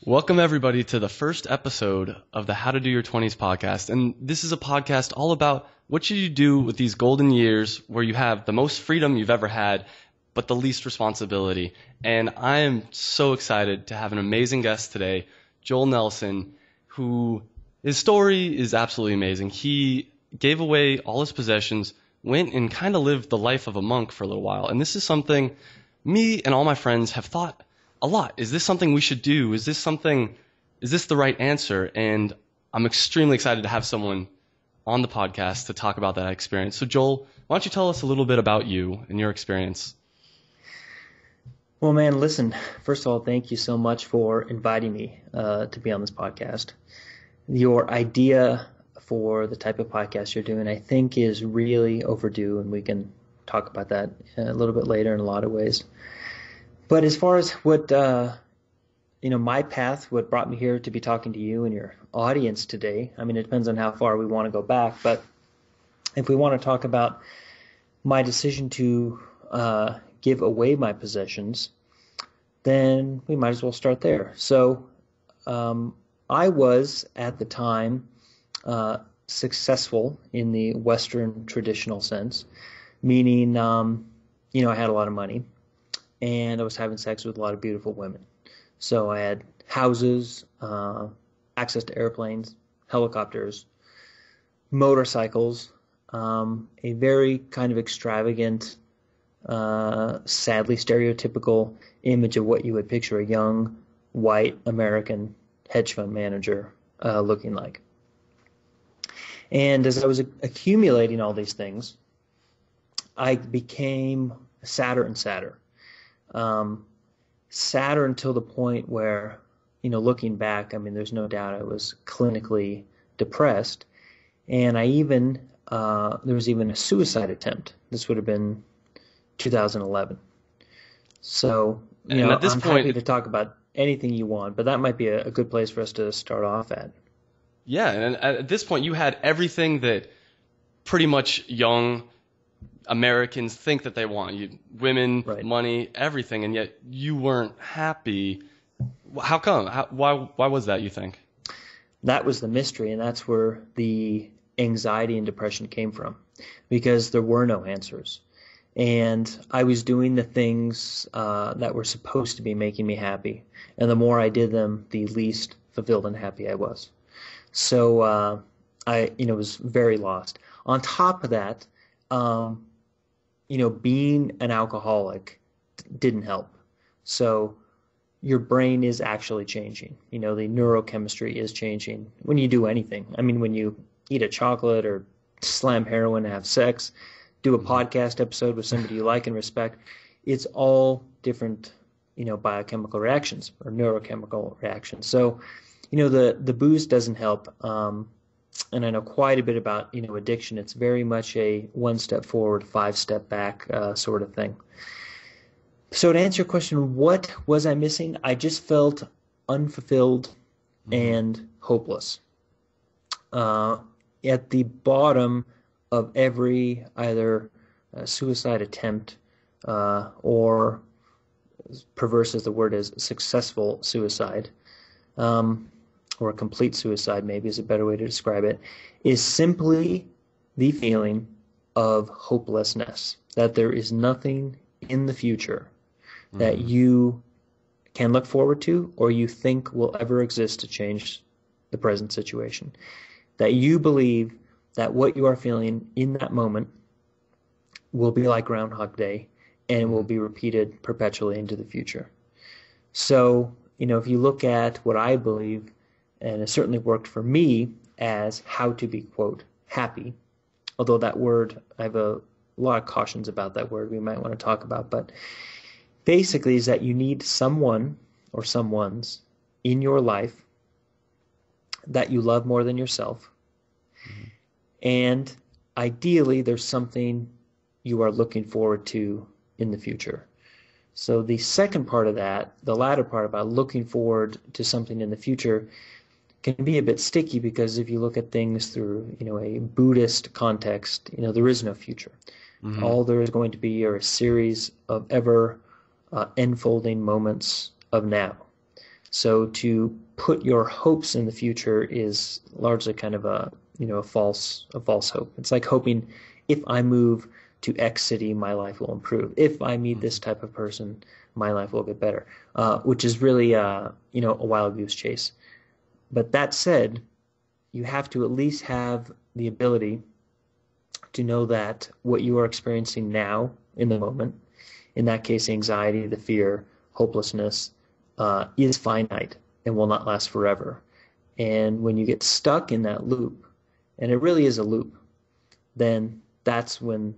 Welcome, everybody, to the first episode of the How to Do Your 20s podcast. And this is a podcast all about what should you do with these golden years where you have the most freedom you've ever had, but the least responsibility. And I am so excited to have an amazing guest today, Joel Nelson, who his story is absolutely amazing. He gave away all his possessions, went and kind of lived the life of a monk for a little while. And this is something me and all my friends have thought a lot. Is this something we should do? Is this the right answer? And I'm extremely excited to have someone on the podcast to talk about that experience. So Joel, why don't you tell us a little bit about you and your experience? Well, man, listen, first of all, thank you so much for inviting me to be on this podcast. Your idea for the type of podcast you're doing, I think, is really overdue, and we can talk about that a little bit later in a lot of ways. But as far as what, my path, what brought me here to be talking to you and your audience today, I mean, it depends on how far we want to go back. But if we want to talk about my decision to give away my possessions, then we might as well start there. So I was, at the time, successful in the Western traditional sense, meaning, I had a lot of money. And I was having sex with a lot of beautiful women. So I had houses, access to airplanes, helicopters, motorcycles, a very kind of extravagant, sadly stereotypical image of what you would picture a young, white American hedge fund manager looking like. And as I was accumulating all these things, I became sadder and sadder. Sadder until the point where, looking back, I mean, there's no doubt I was clinically depressed. And I even, there was even a suicide attempt. This would have been 2011. So, at this I'm point, happy to talk about anything you want, but that might be a good place for us to start off at. Yeah, and at this point, you had everything that pretty much young Americans think that they want. Women, right, money, everything, and yet you weren't happy. How come? Why was that, you think? That was the mystery, and that's where the anxiety and depression came from, because there were no answers. And I was doing the things that were supposed to be making me happy, and the more I did them, the least fulfilled and happy I was. So I was very lost. On top of that, being an alcoholic didn't help. So your brain is actually changing. The neurochemistry is changing when you do anything. I mean, when you eat a chocolate or slam heroin, have sex, do a podcast episode with somebody you like and respect, it's all different, biochemical reactions or neurochemical reactions. So, the booze doesn't help. And I know quite a bit about, addiction. It's very much a one step forward, 5 step back sort of thing. So to answer your question, what was I missing? I just felt unfulfilled and hopeless. At the bottom of every either suicide attempt or, perverse as the word is, successful suicide, or complete suicide maybe is a better way to describe it, is simply the feeling of hopelessness, that there is nothing in the future that you can look forward to or you think will ever exist to change the present situation. That you believe that what you are feeling in that moment will be like Groundhog Day and will be repeated perpetually into the future. So, if you look at what I believe, and it certainly worked for me as how to be, quote, happy, although that word, I have a lot of cautions about that word we might want to talk about, but basically is that you need someone or someones in your life that you love more than yourself, and ideally there's something you are looking forward to in the future. So the second part of that, the latter part about looking forward to something in the future, can be a bit sticky, because if you look at things through, a Buddhist context, there is no future. All there is going to be are a series of ever unfolding moments of now. So to put your hopes in the future is largely kind of a false hope. It's like hoping if I move to X city, my life will improve. If I meet this type of person, my life will get better, which is really a wild goose chase. But that said, you have to at least have the ability to know that what you are experiencing now in the moment, in that case, anxiety, the fear, hopelessness, is finite and will not last forever. And when you get stuck in that loop, and it really is a loop, then that's when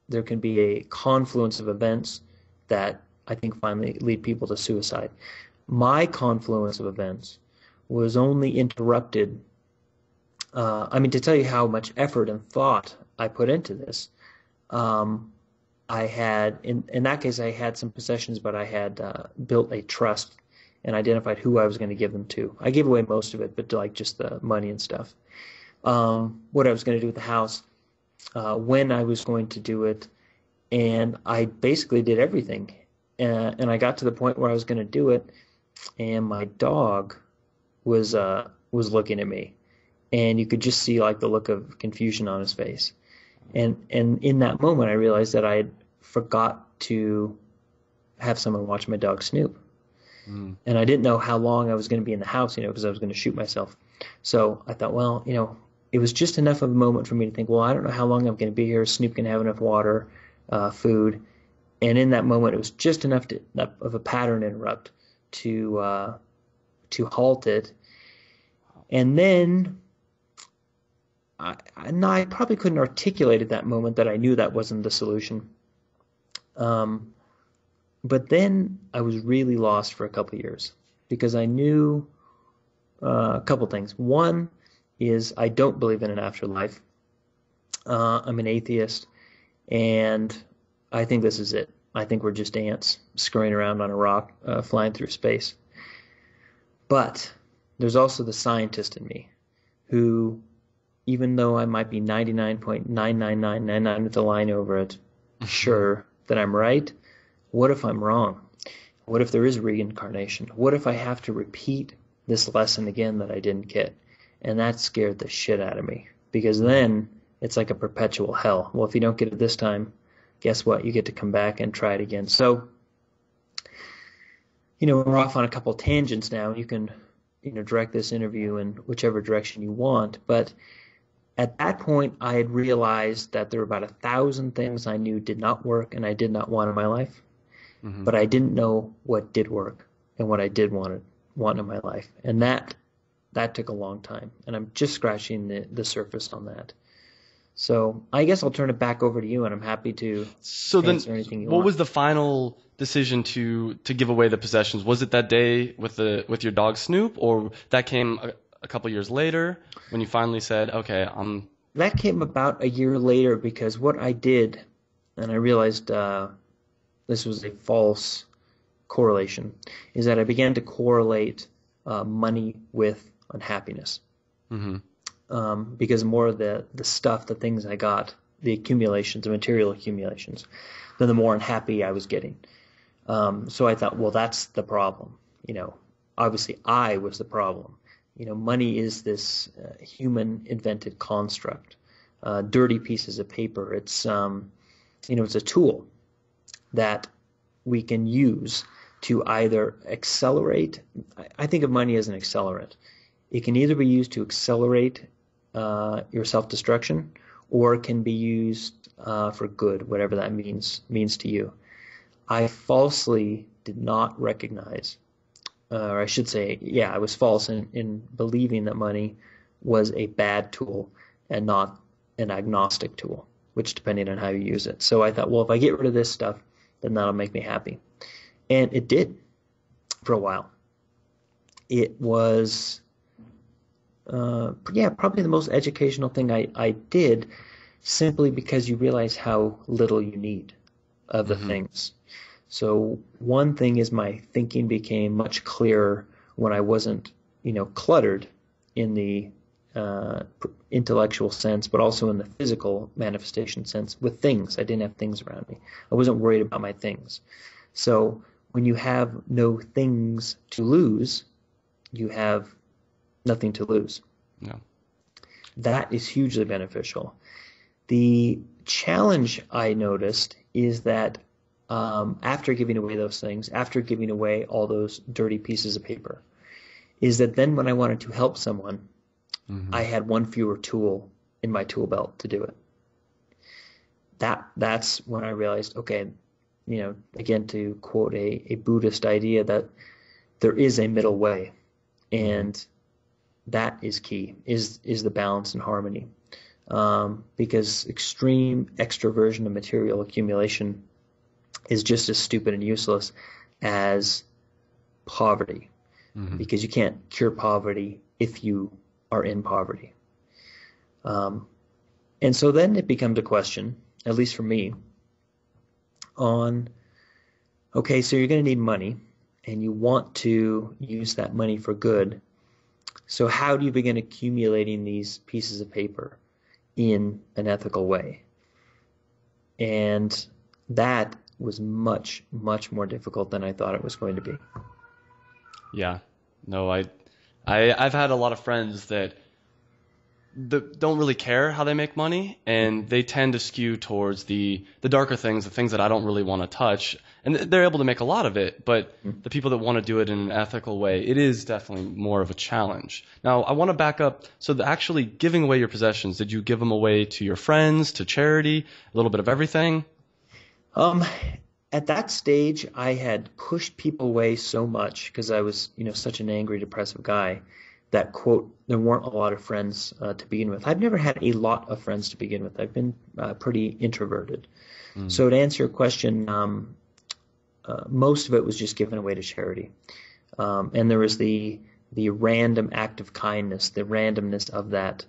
there can be a confluence of events that I think finally lead people to suicide. My confluence of events was only interrupted. To tell you how much effort and thought I put into this, I had, in that case, I had some possessions, but I had built a trust and identified who I was going to give them to. I gave away most of it, but like just the money and stuff. What I was going to do with the house, when I was going to do it, and I basically did everything. And I got to the point where I was going to do it, and my dog was looking at me, and you could just see like the look of confusion on his face. And in that moment, I realized that I had forgot to have someone watch my dog Snoop. And I didn't know how long I was going to be in the house, because I was going to shoot myself. So I thought, well, it was just enough of a moment for me to think, well, I don't know how long I'm going to be here. Snoop can have enough water, food. And in that moment, it was just enough of a pattern interrupt to halt it. And then I probably couldn't articulate at that moment that I knew that wasn't the solution. But then I was really lost for a couple of years because I knew a couple things. One is I don't believe in an afterlife. I'm an atheist, and I think this is it. I think we're just ants scurrying around on a rock, flying through space. But there's also the scientist in me who, even though I might be 99.99999 with a line over it, sure that I'm right, what if I'm wrong? What if there is reincarnation? What if I have to repeat this lesson again that I didn't get? And that scared the shit out of me, because then it's like a perpetual hell. Well, if you don't get it this time, guess what? You get to come back and try it again. So, we're off on a couple of tangents now. You can, direct this interview in whichever direction you want. But at that point, I had realized that there were about 1,000 things I knew did not work and I did not want in my life. Mm-hmm. But I didn't know what did work and what I did want in my life. And that took a long time. And I'm just scratching the surface on that. So I guess I'll turn it back over to you, and I'm happy to answer anything you want. What was the final decision to give away the possessions? Was it that day with your dog Snoop, or that came a couple years later when you finally said, okay, That came about a year later, because what I did, and I realized this was a false correlation, is that I began to correlate money with unhappiness. Mm-hmm. Because more of the stuff, the things I got, the accumulations, the material accumulations, then the more unhappy I was getting. So I thought, well, that's the problem. Obviously I was the problem. Money is this human-invented construct, dirty pieces of paper. It's it's a tool that we can use to either accelerate. I think of money as an accelerant. It can either be used to accelerate your self-destruction, or it can be used for good, whatever that means to you. I falsely did not recognize, or I should say, I was false in believing that money was a bad tool and not an agnostic tool, which depending on how you use it. So I thought, well, if I get rid of this stuff, then that'll make me happy. And it did for a while. It was probably the most educational thing I did, simply because you realize how little you need of the things. So one thing is my thinking became much clearer when I wasn't, cluttered in the intellectual sense, but also in the physical manifestation sense with things. I didn't have things around me. I wasn't worried about my things. So When you have no things to lose, you have nothing to lose. Yeah. That is hugely beneficial. The challenge I noticed is that after giving away those things, after giving away all those dirty pieces of paper, is that then when I wanted to help someone, I had one fewer tool in my tool belt to do it. That's when I realized, okay, again, to quote a Buddhist idea, that there is a middle way, and that is key, is the balance and harmony. Because extreme extroversion and material accumulation is just as stupid and useless as poverty, because you can't cure poverty if you are in poverty. And so then it becomes a question, at least for me, on, okay, so you're going to need money, and you want to use that money for good. So how do you begin accumulating these pieces of paper in an ethical way? And that was much, much more difficult than I thought it was going to be. Yeah. No, I've had a lot of friends that don't really care how they make money, and they tend to skew towards the darker things, the things that I don't really want to touch. And they're able to make a lot of it, but the people that want to do it in an ethical way, it is definitely more of a challenge. Now, I want to back up. So actually giving away your possessions, did you give them away to your friends, to charity, a little bit of everything? At that stage, I had pushed people away so much because I was, such an angry, depressive guy that, quote, there weren't a lot of friends to begin with. I've never had a lot of friends to begin with. I've been pretty introverted. So to answer your question, most of it was just given away to charity. And there was the random act of kindness, the randomness of that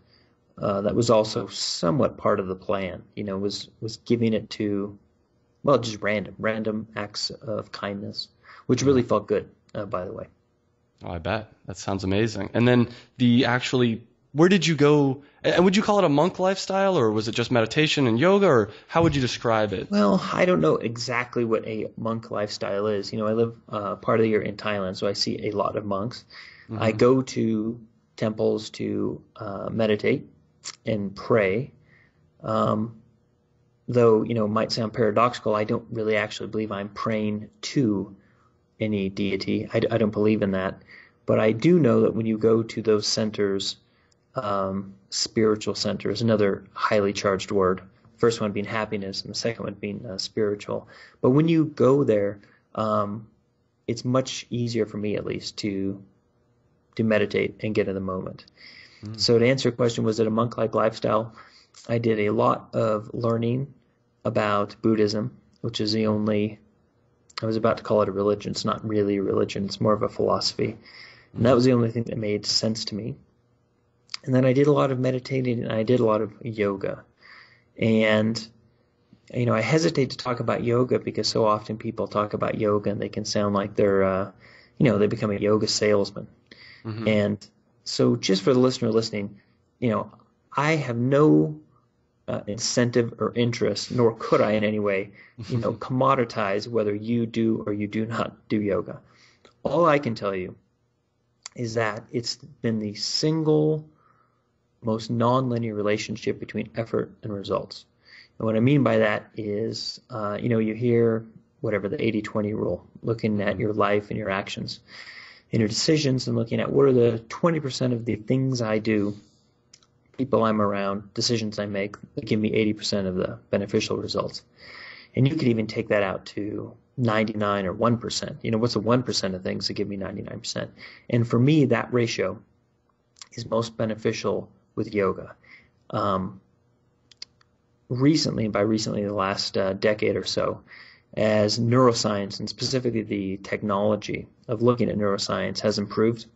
was also somewhat part of the plan, was giving it to, well, just random acts of kindness, which really felt good, by the way. Oh, I bet. That sounds amazing. And then where did you go? And would you call it a monk lifestyle, or was it just meditation and yoga, or how would you describe it? Well, I don't know exactly what a monk lifestyle is. I live part of the year in Thailand, so I see a lot of monks. I go to temples to meditate and pray. Though, it might sound paradoxical, I don't really actually believe I'm praying to any deity. I don't believe in that. But I do know that when you go to those centers, spiritual centers, another highly charged word, the first one being happiness and the second one being spiritual. But when you go there, it's much easier for me, at least, to meditate and get in the moment. So to answer your question, was it a monk-like lifestyle? I did a lot of learning about Buddhism, which is the only, I was about to call it a religion. It's not really a religion. It's more of a philosophy. And that was the only thing that made sense to me. And then I did a lot of meditating, and I did a lot of yoga. And, I hesitate to talk about yoga because so often people talk about yoga and they can sound like they're, they become a yoga salesman. And so just for the listener listening, I have no incentive or interest, nor could I in any way, commoditize whether you do or you do not do yoga. All I can tell you is that it's been the single most nonlinear relationship between effort and results. And what I mean by that is, you hear whatever the 80-20 rule, looking at your life and your actions and your decisions and looking at what are the 20% of the things I do, people I'm around, decisions I make that give me 80% of the beneficial results. And you could even take that out to 99 or 1%. What's the 1% of things that give me 99%? And for me, that ratio is most beneficial with yoga. Recently, and by recently the last decade or so, as neuroscience and specifically the technology of looking at neuroscience has improved,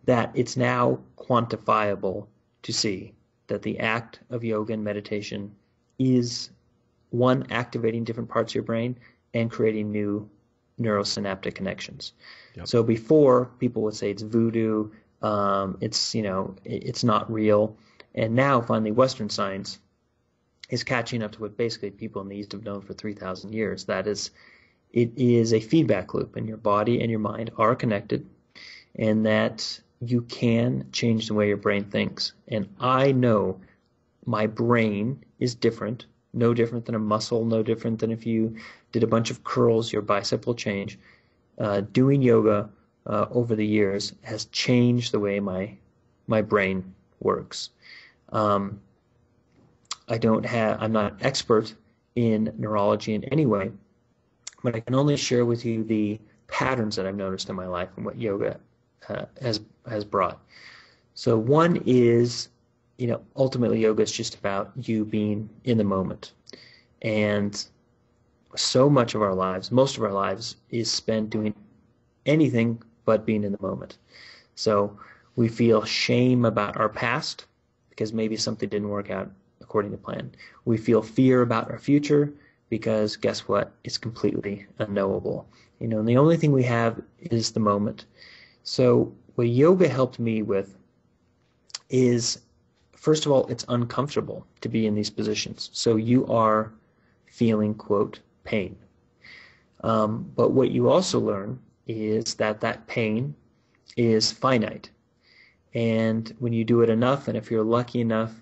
that it's now quantifiable to see that the act of yoga and meditation is, one, activating different parts of your brain and creating new neurosynaptic connections. Yep. So before, people would say it's voodoo, it's not real. And now, finally, Western science is catching up to what basically people in the East have known for 3,000 years. That is, it is a feedback loop, and your body and your mind are connected, and that you can change the way your brain thinks. And I know my brain is different, no different than a muscle, no different than if you did a bunch of curls, your bicep will change. Doing yoga over the years has changed the way my brain works. I'm not an expert in neurology in any way, but I can only share with you the patterns that I've noticed in my life and what yoga has brought. So one is, ultimately yoga is just about you being in the moment. And so much of our lives, most of our lives, is spent doing anything but being in the moment. So we feel shame about our past because maybe something didn't work out according to plan. We feel fear about our future because guess what? It's completely unknowable. And the only thing we have is the moment. So what yoga helped me with is, first of all, it's uncomfortable to be in these positions. So you are feeling, quote, pain. But what you also learn is that pain is finite. And when you do it enough, and if you're lucky enough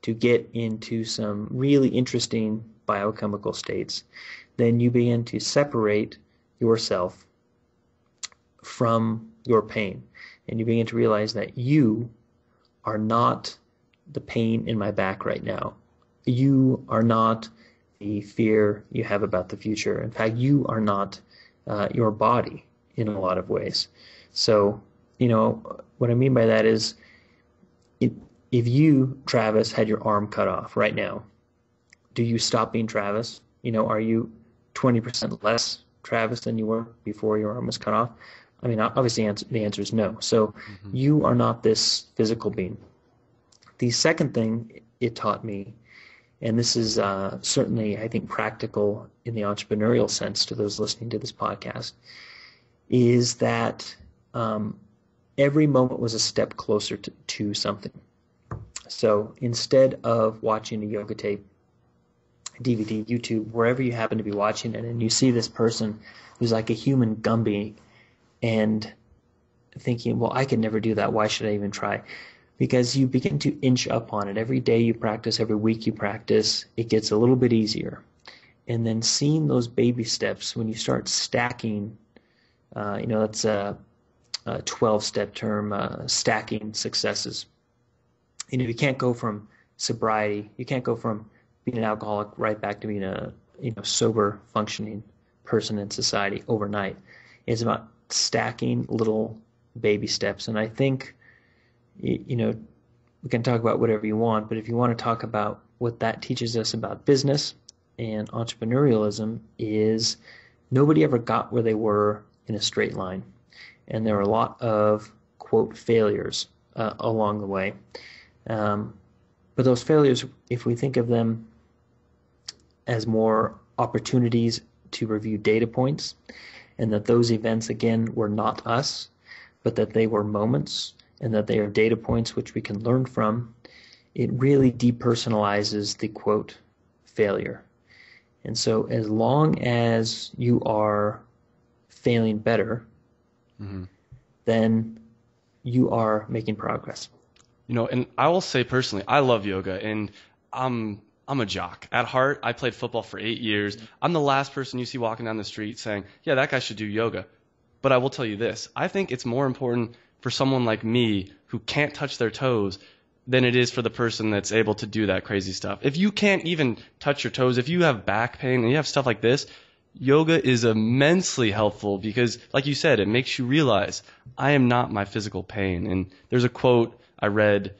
to get into some really interesting biochemical states, then you begin to separate yourself from your pain. And you begin to realize that you are not the pain in my back right now. You are not the fear you have about the future. In fact, you are not your body in a lot of ways. So, what I mean by that is if you, Travis, had your arm cut off right now, do you stop being Travis? Are you 20% less Travis than you were before your arm was cut off? I mean, obviously the answer is no. So you are not this physical being. The second thing it taught me, and this is certainly, I think, practical in the entrepreneurial sense to those listening to this podcast, is that every moment was a step closer to something. So instead of watching a yoga tape, DVD, YouTube, wherever you happen to be watching it, and you see this person who's like a human Gumby and thinking, well, I could never do that. Why should I even try? Because you begin to inch up on it. Every day you practice, every week you practice, it gets a little bit easier. And then seeing those baby steps, when you start stacking, that's a 12-step term, stacking successes. You can't go from sobriety, you can't go from being an alcoholic right back to being a sober, functioning person in society overnight. It's about stacking little baby steps. And I think, we can talk about whatever you want, but if you want to talk about what that teaches us about business and entrepreneurialism, is nobody ever got where they were in a straight line. And there were a lot of, quote, failures along the way. But those failures, if we think of them as more opportunities to review data points, and that those events, again, were not us, but that they were moments, and that they are data points which we can learn from, it really depersonalizes the, quote, failure. And so as long as you are failing better, then you are making progress. And I will say personally, I love yoga, and I'm a jock. At heart, I played football for 8 years. I'm the last person you see walking down the street saying, yeah, that guy should do yoga. But I will tell you this. I think it's more important for someone like me who can't touch their toes than it is for the person that's able to do that crazy stuff. If you can't even touch your toes, if you have back pain and you have stuff like this, yoga is immensely helpful because, like you said, it makes you realize I am not my physical pain. And there's a quote I read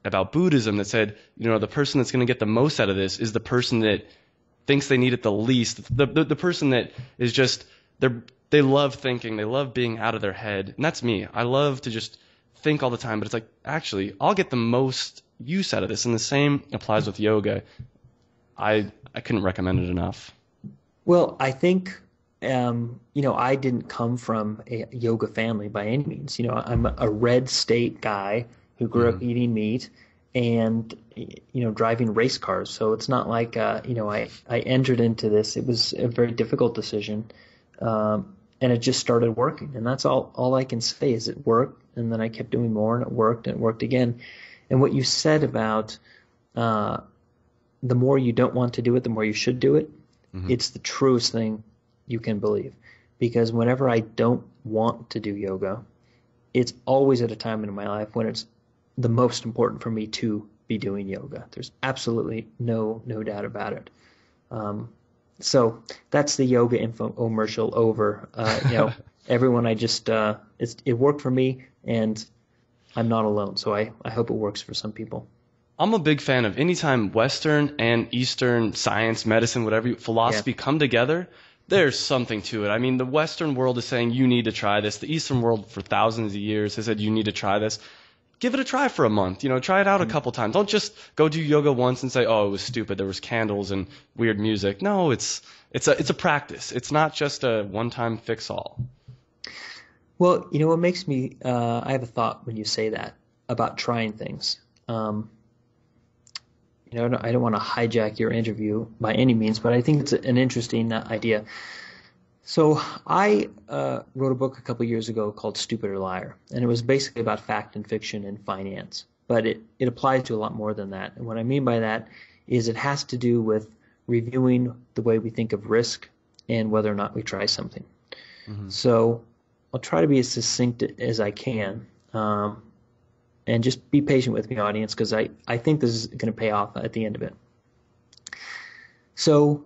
about Buddhism that said, the person that's going to get the most out of this is the person that thinks they need it the least. The person that is just, they love thinking, they love being out of their head. And that's me. I love to just think all the time, but it's like, actually, I'll get the most use out of this. And the same applies with yoga. I couldn't recommend it enough. Well, I think, I didn't come from a yoga family by any means. I'm a red state guy who grew up eating meat and, driving race cars. So it's not like, I entered into this. It was a very difficult decision And it just started working. And that's all I can say is it worked. And then I kept doing more, and it worked, and it worked again. And what you said about the more you don't want to do it, the more you should do it, it's the truest thing you can believe. Because whenever I don't want to do yoga, it's always at a time in my life when it's the most important for me to be doing yoga. There's absolutely no doubt about it. So that's the yoga infomercial over. Everyone, it worked for me, and I'm not alone. So I hope it works for some people. I'm a big fan of anytime Western and Eastern science, medicine, whatever, philosophy come together, there's something to it. I mean, the Western world is saying you need to try this. The Eastern world for thousands of years has said you need to try this. Give it a try for a month. Try it out a couple times. Don't just go do yoga once and say, oh, it was stupid. There was candles and weird music. No, it's a practice. It's not just a one-time fix-all. Well, what makes me, I have a thought when you say that about trying things. I don't want to hijack your interview by any means, but I think it's an interesting idea. So I wrote a book a couple years ago called Stupid or Liar, and it was basically about fact and fiction in finance. But it applies to a lot more than that. And what I mean by that is it has to do with reviewing the way we think of risk and whether or not we try something. So I'll try to be as succinct as I can. And just be patient with me, audience, because I think this is going to pay off at the end of it. So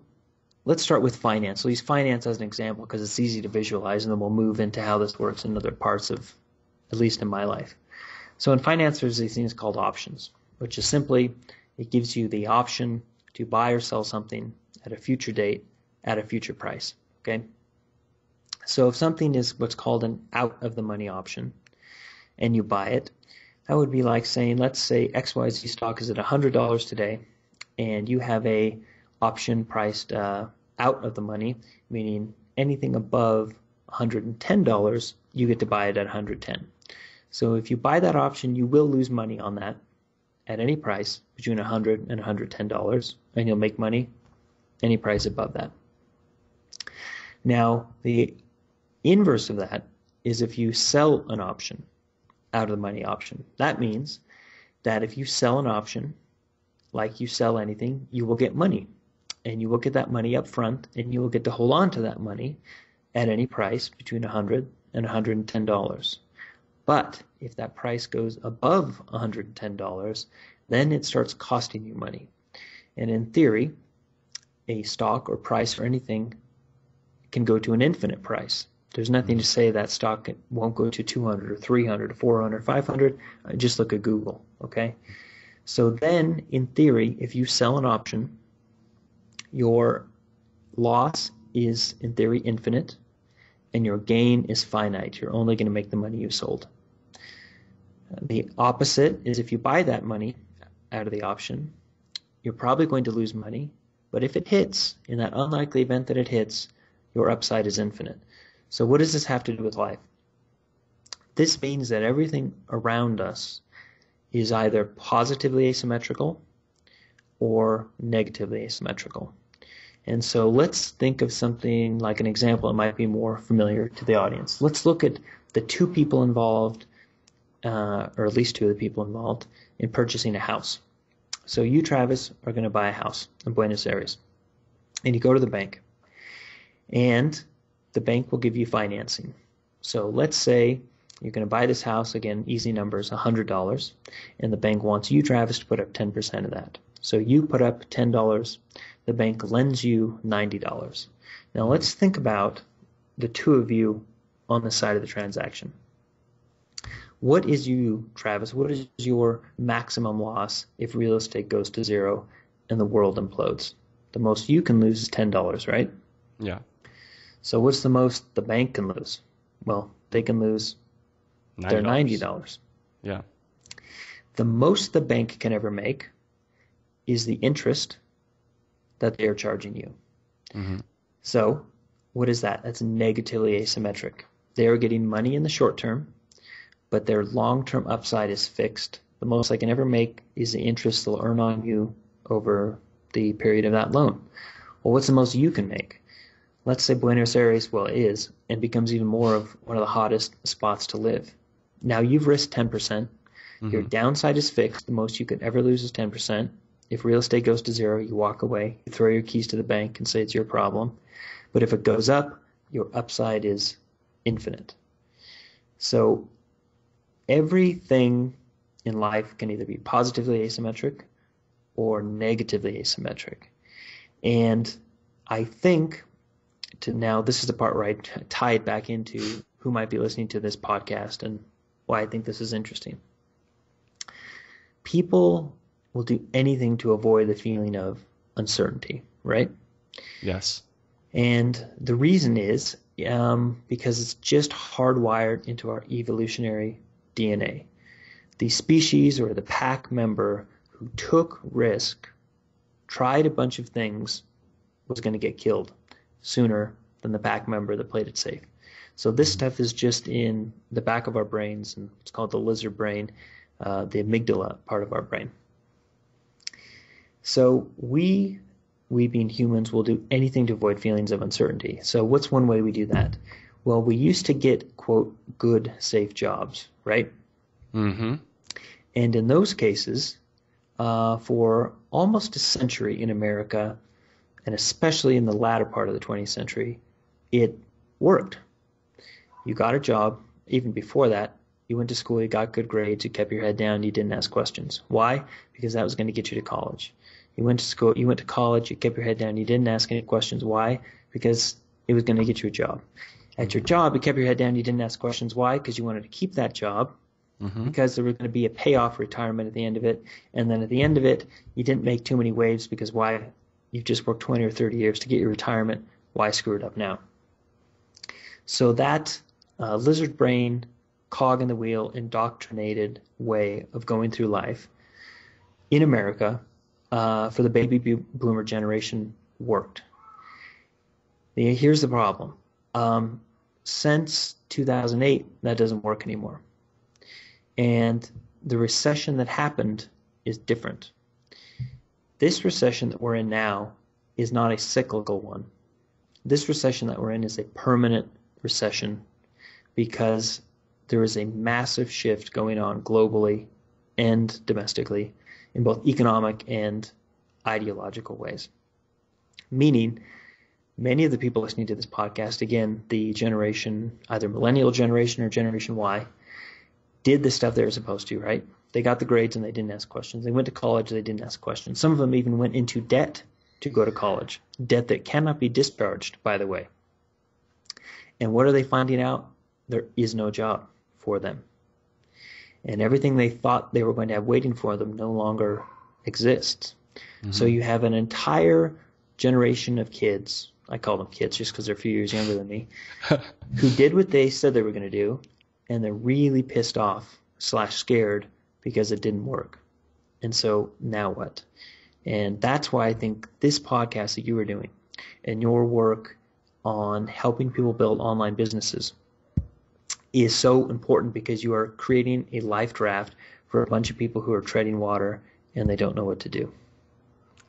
let's start with finance. We'll use finance as an example because it's easy to visualize, and then we'll move into how this works in other parts of, at least in my life. So in finance, there's these things called options, which is simply it gives you the option to buy or sell something at a future date at a future price. Okay. So if something is what's called an out-of-the-money option, and you buy it, that would be like saying, let's say XYZ stock is at $100 today, and you have a option priced out of the money, meaning anything above $110, you get to buy it at $110. So if you buy that option, you will lose money on that at any price between $100 and $110, and you'll make money any price above that. Now, the inverse of that is if you sell an option, out of the money option. That means that if you sell an option, like you sell anything, you will get money. And you will get that money up front, and you will get to hold on to that money at any price between $100 and $110. But if that price goes above $110, then it starts costing you money. And in theory, a stock or price or anything can go to an infinite price. There's nothing to say that stock won't go to 200 or 300 or 400, 500. Just look at Google, okay? So then, in theory, if you sell an option, your loss is, in theory, infinite, and your gain is finite. You're only going to make the money you sold. The opposite is if you buy that money out of the option, you're probably going to lose money, but if it hits, in that unlikely event that it hits, your upside is infinite. So what does this have to do with life? This means that everything around us is either positively asymmetrical or negatively asymmetrical. And so let's think of something like an example that might be more familiar to the audience. Let's look at the two people involved, or at least two of the people involved, in purchasing a house. So you, Travis, are going to buy a house in Buenos Aires. And you go to the bank. And the bank will give you financing. So let's say you're going to buy this house, again, easy numbers, $100, and the bank wants you, Travis, to put up 10% of that. So you put up $10, the bank lends you $90. Now let's think about the two of you on the side of the transaction. What is you, Travis, what is your maximum loss if real estate goes to zero and the world implodes? The most you can lose is $10, right? Yeah. So what's the most the bank can lose? Well, they can lose their $90. Yeah. The most the bank can ever make is the interest that they are charging you. So what is that? That's negatively asymmetric. They are getting money in the short term, but their long-term upside is fixed. The most they can ever make is the interest they'll earn on you over the period of that loan. Well, what's the most you can make? Let's say Buenos Aires, well, it is, and becomes even more of one of the hottest spots to live. Now you've risked 10%. Your Hmm. downside is fixed. The most you could ever lose is 10%. If real estate goes to zero, you walk away. You throw your keys to the bank and say it's your problem. But if it goes up, your upside is infinite. So everything in life can either be positively asymmetric or negatively asymmetric. And I think this is the part where I tie it back into who might be listening to this podcast and why I think this is interesting. People will do anything to avoid the feeling of uncertainty, right? Yes. And the reason is because it's just hardwired into our evolutionary DNA. The species or the pack member who took risk, tried a bunch of things, was going to get killed sooner than the pack member that played it safe. So this stuff is just in the back of our brains, and it's called the lizard brain, the amygdala part of our brain. So we being humans will do anything to avoid feelings of uncertainty. So what's one way we do that? Well, we used to get, quote, good, safe jobs, right? Mm-hmm. And in those cases, for almost a century in America, and especially in the latter part of the 20th century, it worked. You got a job. Even before that, you went to school, you got good grades, you kept your head down, you didn't ask questions. Why? Because that was going to get you to college. You went to school, you went to college, you kept your head down, you didn't ask any questions. Why? Because it was going to get you a job. At your job, you kept your head down, you didn't ask questions. Why? Because you wanted to keep that job, because there was going to be a payoff retirement at the end of it. And then at the end of it, you didn't make too many waves because why? You've just worked 20 or 30 years to get your retirement. Why screw it up now? So that lizard brain, cog in the wheel, indoctrinated way of going through life in America for the baby boomer generation worked. Here's the problem. Since 2008, that doesn't work anymore. And the recession that happened is different. This recession that we're in now is not a cyclical one. This recession that we're in is a permanent recession because there is a massive shift going on globally and domestically in both economic and ideological ways. Meaning, many of the people listening to this podcast, again, the generation, either millennial generation or Generation Y, did the stuff they were supposed to, right? They got the grades and they didn't ask questions. They went to college, they didn't ask questions. Some of them even went into debt to go to college. Debt that cannot be discharged, by the way. And what are they finding out? There is no job for them. And everything they thought they were going to have waiting for them no longer exists. Mm-hmm. So you have an entire generation of kids, I call them kids just because they're a few years younger than me, who did what they said they were going to do, and they're really pissed off / scared because it didn't work. And so now what? And that's why I think this podcast that you are doing and your work on helping people build online businesses is so important, because you are creating a life draft for a bunch of people who are treading water and they don't know what to do.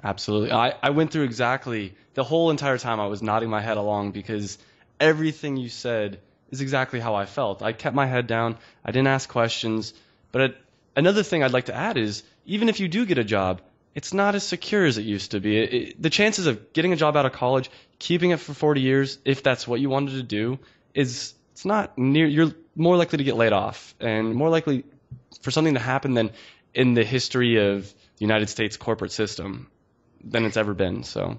Absolutely. I went through exactly the whole entire time. I was nodding my head along because everything you said is exactly how I felt. I kept my head down. I didn't ask questions. But another thing I'd like to add is, even if you do get a job, it's not as secure as it used to be. The chances of getting a job out of college, keeping it for 40 years, if that's what you wanted to do, it's not near. You're more likely to get laid off, and more likely for something to happen than in the history of the United States corporate system than it's ever been. So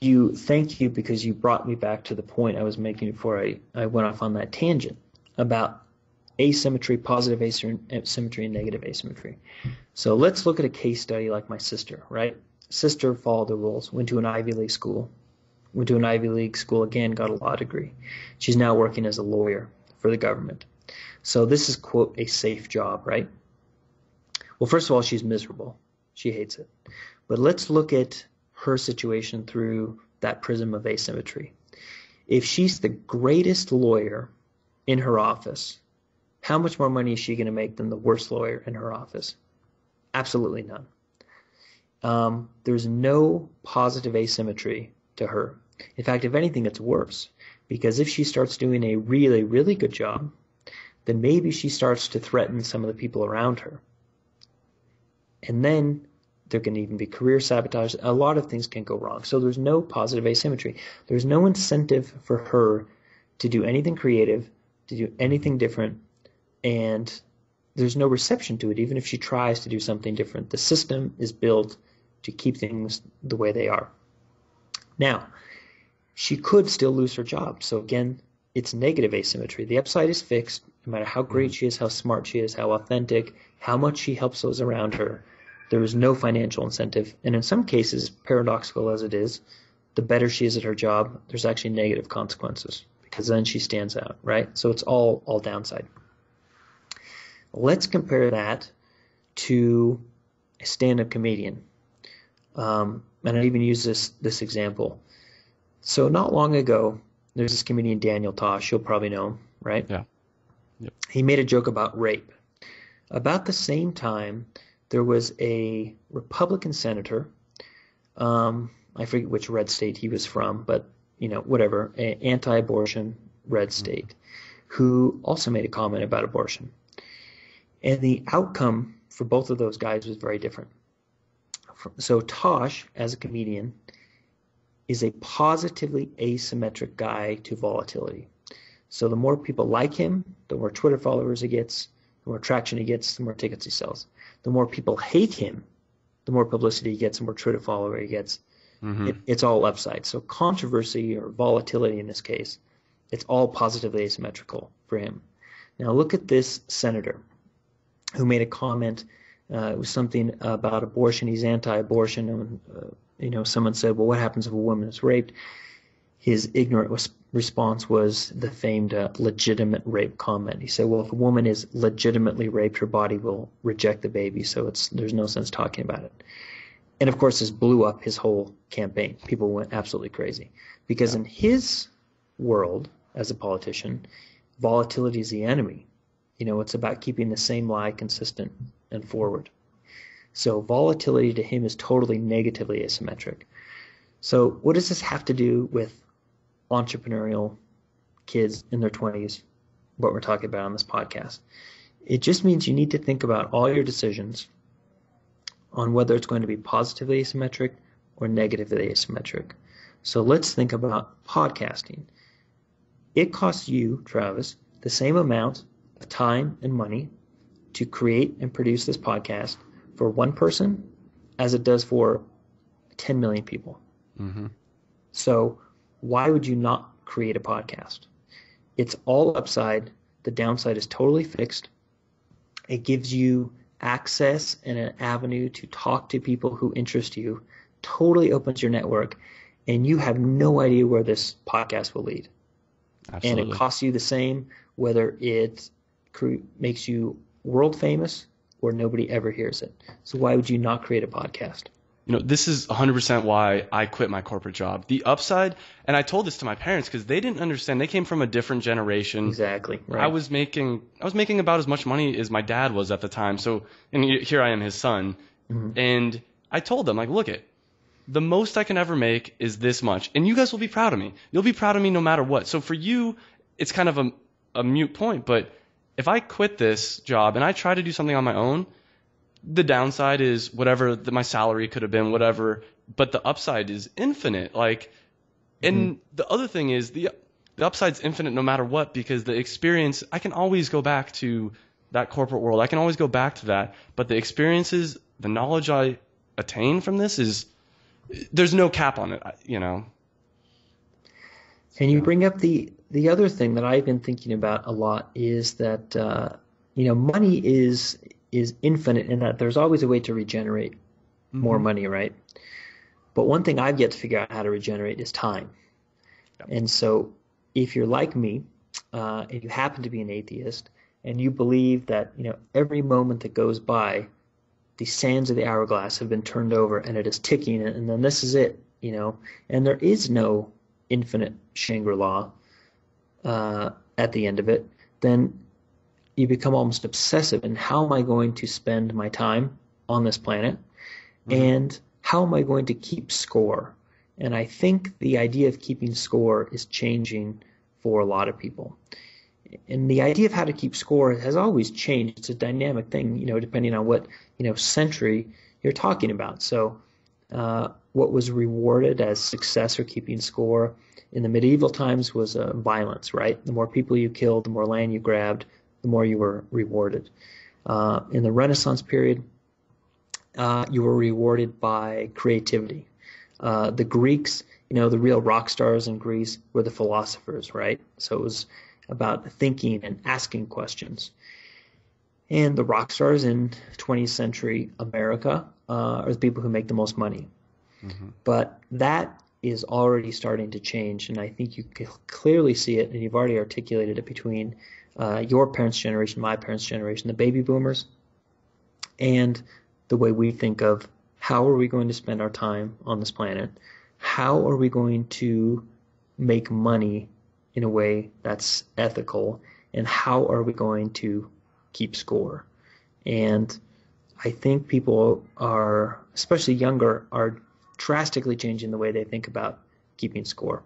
thank you, because you brought me back to the point I was making before I went off on that tangent about asymmetry, positive asymmetry, and negative asymmetry. So let's look at a case study like my sister, right? Sister followed the rules, went to an Ivy League school, again, got a law degree. She's now working as a lawyer for the government. So this is, quote, a safe job, right? Well, first of all, she's miserable. She hates it. But let's look at her situation through that prism of asymmetry. If she's the greatest lawyer in her office, how much more money is she going to make than the worst lawyer in her office? Absolutely none. There's no positive asymmetry to her. In fact, if anything, it's worse. Because if she starts doing a really, really good job, then maybe she starts to threaten some of the people around her. And then there can even be career sabotage. A lot of things can go wrong. So there's no positive asymmetry. There's no incentive for her to do anything creative, to do anything different, and there's no reception to it, even if she tries to do something different. The system is built to keep things the way they are. Now, she could still lose her job. So again, it's negative asymmetry. The upside is fixed, no matter how great she is, how smart she is, how authentic, how much she helps those around her. There is no financial incentive. And in some cases, paradoxical as it is, the better she is at her job, there's actually negative consequences because then she stands out, right? So it's all downside. Let's compare that to a stand-up comedian. And I even use this example. So not long ago, there's this comedian, Daniel Tosh. You'll probably know him, right? Yeah. Yep. He made a joke about rape. About the same time, there was a Republican senator, I forget which red state he was from, but whatever, an anti-abortion red state, who also made a comment about abortion. And the outcome for both of those guys was very different. So Tosh, as a comedian, is a positively asymmetric guy to volatility. So the more people like him, the more Twitter followers he gets, the more traction he gets, the more tickets he sells. The more people hate him, the more publicity he gets, the more Twitter follower he gets. Mm-hmm. It's all upside. So controversy or volatility in this case, it's all positively asymmetrical for him. Now look at this senator who made a comment. It was something about abortion. He's anti-abortion. And, someone said, well, what happens if a woman is raped? His ignorant response was the famed legitimate rape comment. He said, well, if a woman is legitimately raped, her body will reject the baby, so there's no sense talking about it. And, of course, this blew up his whole campaign. People went absolutely crazy. Because in his world, as a politician, volatility is the enemy. It's about keeping the same lie consistent and forward. So volatility to him is totally negatively asymmetric. So what does this have to do with entrepreneurial kids in their 20s, what we're talking about on this podcast? It just means you need to think about all your decisions on whether it's going to be positively asymmetric or negatively asymmetric. So let's think about podcasting. It costs you, Travis, the same amount of time and money to create and produce this podcast for one person as it does for 10 million people. Mm-hmm. So why would you not create a podcast? It's all upside. The downside is totally fixed. It gives you access and an avenue to talk to people who interest you, totally opens your network, and you have no idea where this podcast will lead. Absolutely. And it costs you the same whether it makes you world famous or nobody ever hears it. So why would you not create a podcast? This is 100% why I quit my corporate job. The upside, and I told this to my parents because they didn't understand. They came from a different generation. Exactly. Right. I was making about as much money as my dad was at the time. So, and here I am, his son. Mm-hmm. And I told them, look the most I can ever make is this much. And you guys will be proud of me. You'll be proud of me no matter what. So for you, it's kind of a moot point. But if I quit this job and I try to do something on my own, the downside is whatever my salary could have been, whatever, but the upside is infinite. And the other thing is the upside's infinite no matter what, because the experience, I can always go back to that corporate world. I can always go back to that. But the experiences, the knowledge I attain from this there's no cap on it, And you bring up the other thing that I've been thinking about a lot is that, money is infinite in that there's always a way to regenerate more money, right? But one thing I've yet to figure out how to regenerate is time. Yep. And so if you're like me, and you happen to be an atheist, and you believe that, every moment that goes by, the sands of the hourglass have been turned over and it is ticking, and then this is it, and there is no infinite Shangri-La at the end of it, then you become almost obsessive in how am I going to spend my time on this planet, and how am I going to keep score? And I think the idea of keeping score is changing for a lot of people. And the idea of how to keep score has always changed. It's a dynamic thing, depending on what, century you're talking about. So what was rewarded as success or keeping score in the medieval times was violence, right? The more people you killed, the more land you grabbed, the more you were rewarded. In the Renaissance period, you were rewarded by creativity. The Greeks, the real rock stars in Greece were the philosophers, right? So it was about thinking and asking questions. And the rock stars in 20th century America are the people who make the most money. Mm-hmm. But that is already starting to change, and I think you can clearly see it, and you've already articulated it between your parents' generation, my parents' generation, the baby boomers, and the way we think of how are we going to spend our time on this planet? How are we going to make money in a way that's ethical? And how are we going to keep score? And I think people are, especially younger, are drastically changing the way they think about keeping score.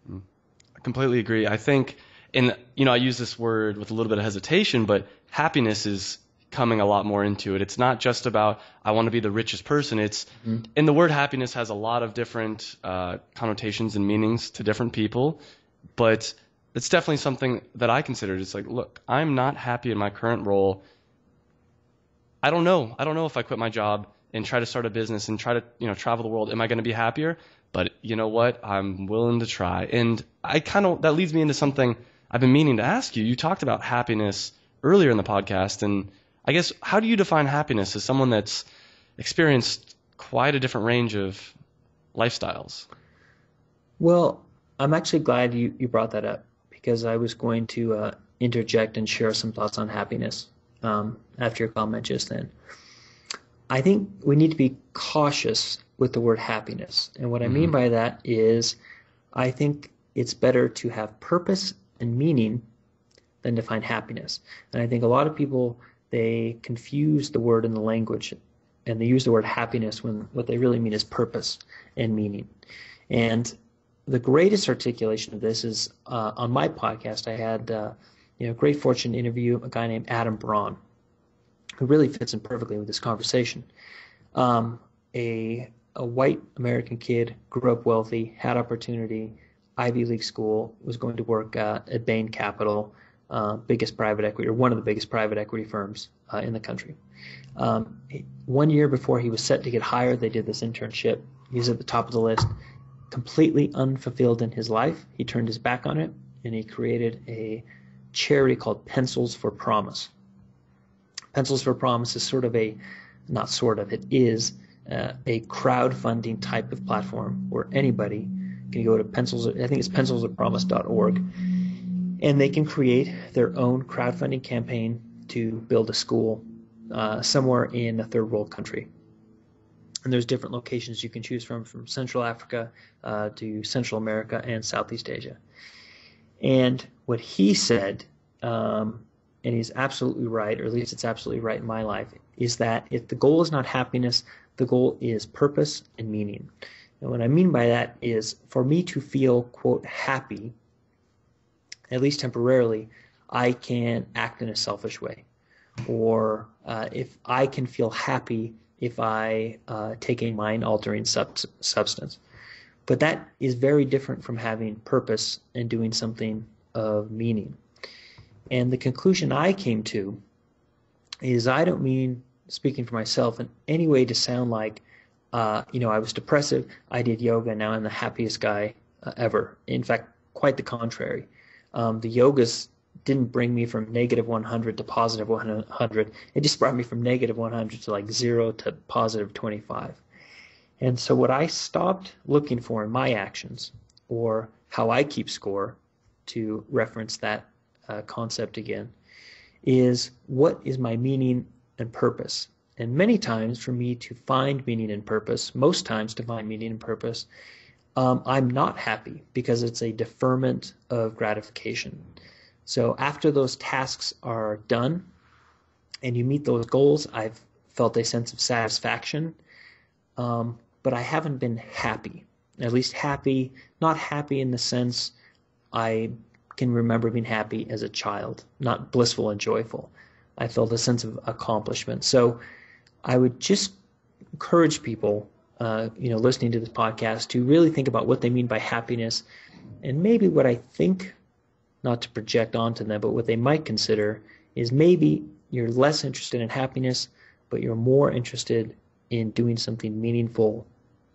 I completely agree. I think, I use this word with a little bit of hesitation, but happiness is coming a lot more into it. It's not just about, I want to be the richest person. It's, and the word happiness has a lot of different connotations and meanings to different people, but it's definitely something that I considered. It's like, look, I'm not happy in my current role. I don't know if I quit my job and try to start a business and try to, travel the world, am I going to be happier? But you know what? I'm willing to try. And that leads me into something I've been meaning to ask you. You talked about happiness earlier in the podcast, and I guess, how do you define happiness as someone that's experienced quite a different range of lifestyles? Well, I'm actually glad you brought that up, because I was going to interject and share some thoughts on happiness after your comment just then. I think we need to be cautious with the word happiness. And what I mean by that is I think it's better to have purpose and meaning than to find happiness. And I think a lot of people, they confuse the word and the language, and they use the word happiness when what they really mean is purpose and meaning. And the greatest articulation of this is on my podcast. I had great fortune to interview a guy named Adam Braun, who really fits in perfectly with this conversation. A white American kid, grew up wealthy, had opportunity, Ivy League school, was going to work at Bain Capital, biggest private equity, or one of the biggest private equity firms in the country. 1 year before he was set to get hired, they did this internship. He was at the top of the list, completely unfulfilled in his life. He turned his back on it, and he created a charity called Pencils for Promise. Pencils for Promise is it is a crowdfunding type of platform where anybody can go to pencilsforpromise.org, and they can create their own crowdfunding campaign to build a school somewhere in a third world country. And there's different locations you can choose from Central Africa to Central America and Southeast Asia. And what he said, and he's absolutely right, or at least it's absolutely right in my life, is that if the goal is not happiness, the goal is purpose and meaning. And what I mean by that is, for me to feel, quote, happy, at least temporarily, I can act in a selfish way. Or if I can feel happy if I take a mind-altering substance. But that is very different from having purpose and doing something of meaning. And the conclusion I came to is, I don't mean, speaking for myself, in any way to sound like, I was depressive, I did yoga, now I'm the happiest guy ever. In fact, quite the contrary. The yogas didn't bring me from negative 100 to positive 100. It just brought me from negative 100 to like 0 to positive 25. And so what I stopped looking for in my actions, or how I keep score, to reference that concept again, is what is my meaning and purpose. And many times for me to find meaning and purpose, most times to find meaning and purpose, I'm not happy because it's a deferment of gratification. So after those tasks are done and you meet those goals, I've felt a sense of satisfaction, but I haven't been happy. at least happy, not happy in the sense I can remember being happy as a child, not blissful and joyful. I felt a sense of accomplishment. So I would just encourage people, listening to this podcast to really think about what they mean by happiness, and maybe what I think, not to project onto them, but what they might consider is maybe you're less interested in happiness, but you're more interested in doing something meaningful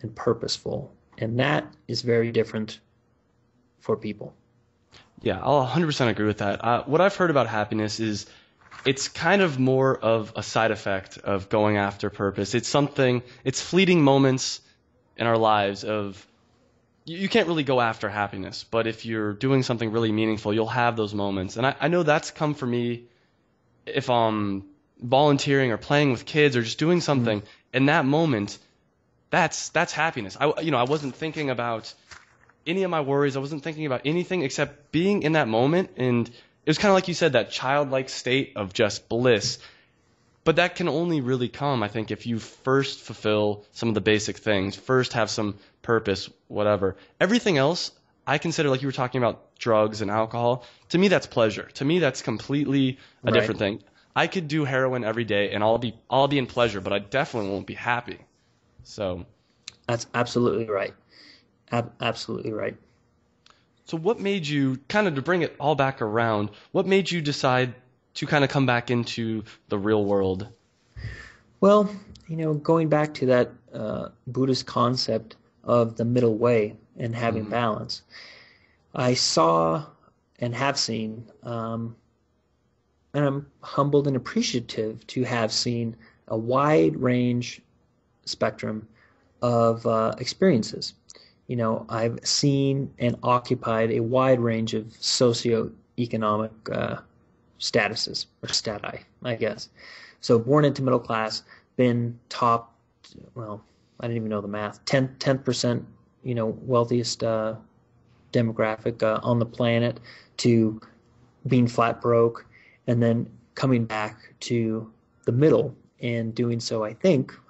and purposeful. And that is very different for people. Yeah, I'll 100% agree with that. What I've heard about happiness is it's kind of more of a side effect of going after purpose. It's fleeting moments in our lives of, you can't really go after happiness, but if you're doing something really meaningful, you'll have those moments. And I know that's come for me if I'm volunteering or playing with kids or just doing something. In that moment, that's happiness. I wasn't thinking about any of my worries. I wasn't thinking about anything except being in that moment. And it was kind of like you said, that childlike state of just bliss. But that can only really come, I think, if you first fulfill some of the basic things, first have some purpose, whatever. Everything else, I consider, like you were talking about drugs and alcohol, to me that's pleasure. To me that's completely a different thing. I could do heroin every day and I'll be in pleasure, but I definitely won't be happy. So that's absolutely right. Absolutely right. So what made you, kind of to bring it all back around, what made you decide to kind of come back into the real world? Well, going back to that Buddhist concept of the middle way and having balance, I saw and have seen, and I'm humbled and appreciative to have seen a wide range spectrum of experiences. I've seen and occupied a wide range of socioeconomic statuses, or stati, I guess. So born into middle class, been top, well, I didn't even know the math, 10%, wealthiest demographic on the planet, to being flat broke, and then coming back to the middle and doing so, I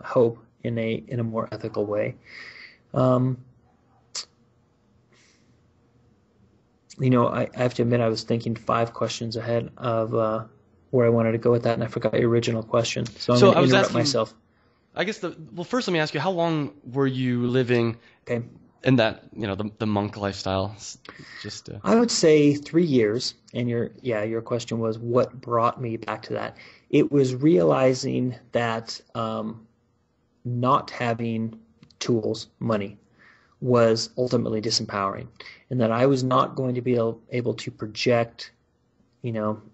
hope, in a more ethical way. I have to admit I was thinking 5 questions ahead of where I wanted to go with that, and I forgot your original question. So I'm going to interrupt myself. I guess first let me ask you, how long were you living in that, the monk lifestyle? I would say 3 years, and your question was what brought me back to that. It was realizing that not having tools, money, was ultimately disempowering, and that I was not going to be able to project,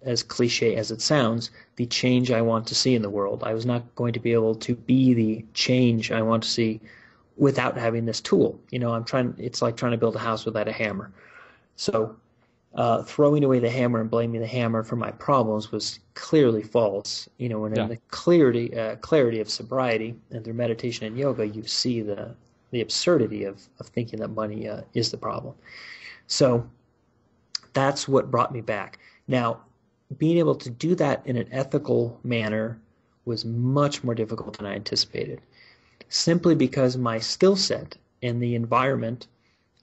as cliche as it sounds, the change I want to see in the world. I was not going to be able to be the change I want to see without having this tool. It's like trying to build a house without a hammer. So throwing away the hammer and blaming the hammer for my problems was clearly false. In the clarity of sobriety and through meditation and yoga, you see the absurdity of thinking that money is the problem. So that's what brought me back. Now, being able to do that in an ethical manner was much more difficult than I anticipated, simply because my skill set and the environment,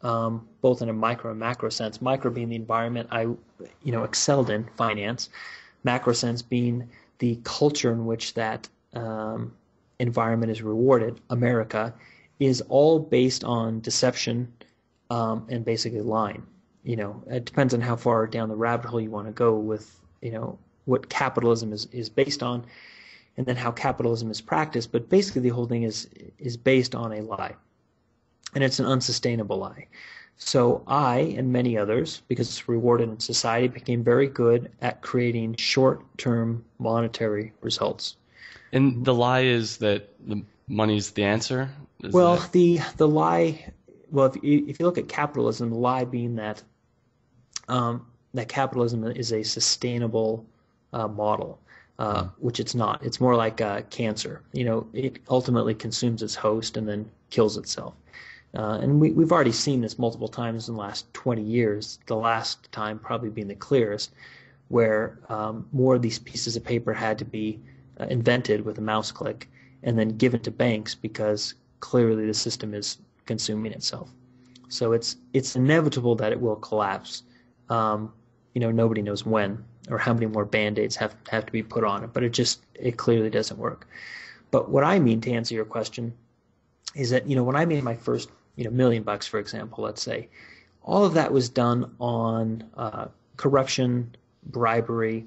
both in a micro and macro sense, micro being the environment I excelled in, finance, macro sense being the culture in which that environment is rewarded, America, is all based on deception and basically lying. It depends on how far down the rabbit hole you want to go with, what capitalism is based on, and then how capitalism is practiced. But basically the whole thing is based on a lie, and it's an unsustainable lie. So I and many others, because it's rewarded in society, became very good at creating short-term monetary results. And the lie is that the money's the answer? The lie, if you look at capitalism, the lie being that that capitalism is a sustainable model, which it's not. It's more like cancer. It ultimately consumes its host and then kills itself. And we've already seen this multiple times in the last 20 years, the last time probably being the clearest, where more of these pieces of paper had to be invented with a mouse click and then given to banks because clearly the system is consuming itself. So it's inevitable that it will collapse. Nobody knows when or how many more band-aids have to be put on it, but it clearly doesn't work. But what I mean, to answer your question, is that, when I made my first, $1 million, for example, let's say, all of that was done on corruption, bribery,